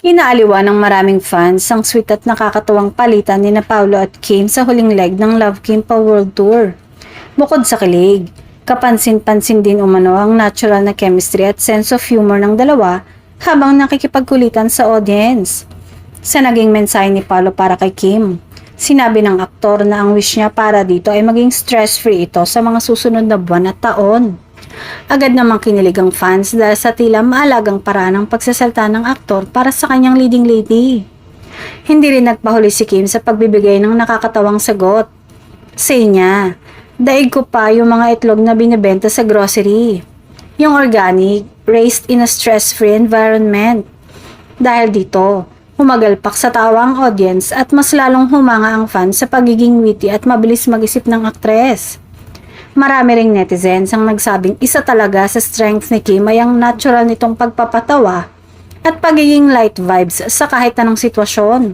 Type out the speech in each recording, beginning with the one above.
Inaaliwan ng maraming fans ang sweet at nakakatuwang palitan ni na Paolo at Kim sa huling leg ng Love Kim Pa World Tour. Bukod sa kilig, kapansin-pansin din umano ang natural na chemistry at sense of humor ng dalawa habang nakikipagkulitan sa audience. Sa naging mensahe ni Paolo para kay Kim, sinabi ng aktor na ang wish niya para dito ay maging stress-free ito sa mga susunod na buwan at taon. Agad namang kinilig ang fans dahil sa tila maalagang paraan ng pagsasalta ng aktor para sa kanyang leading lady. Hindi rin nagpahuli si Kim sa pagbibigay ng nakakatawang sagot. Say niya, daig ko pa yung mga itlog na binibenta sa grocery. Yung organic, raised in a stress-free environment. Dahil dito, humagalpak sa tawa ang audience at mas lalong humanga ang fans sa pagiging witty at mabilis mag-isip ng aktres. Marami ring netizens ang nagsabing isa talaga sa strength ni Kim ay ang natural nitong pagpapatawa at pagiging light vibes sa kahit anong sitwasyon.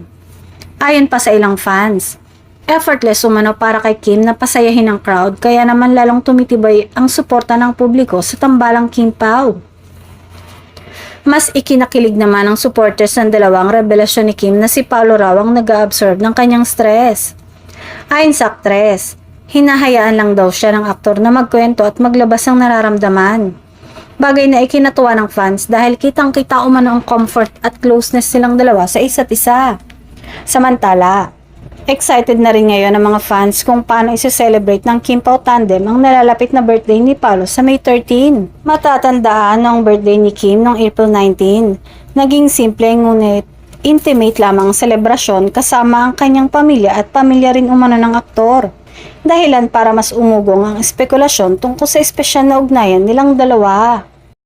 Ayon pa sa ilang fans, effortless umano para kay Kim na pasayahin ang crowd kaya naman lalong tumitibay ang suporta ng publiko sa tambalang Kim Pao. Mas ikinakilig naman ang supporters ng dalawang revelasyon ni Kim na si Paolo raw ang nag-a-absorb ng kanyang stress. Ayon sa aktres, hinahayaan lang daw siya ng aktor na magkwento at maglabas ng nararamdaman. Bagay na ikinatuwa ng fans dahil kitang-kita umano ang comfort at closeness silang dalawa sa isa't isa. Samantala, excited na rin ngayon ang mga fans kung paano isi-celebrate ng Kim Pao tandem ang nalalapit na birthday ni Paolo sa May 13. Matatandaan ang birthday ni Kim noong April 19. Naging simple ngunit intimate lamang ang selebrasyon kasama ang kanyang pamilya at pamilya rin umano ng aktor. Dahilan para mas umugong ang espekulasyon tungkol sa espesyal na ugnayan nilang dalawa.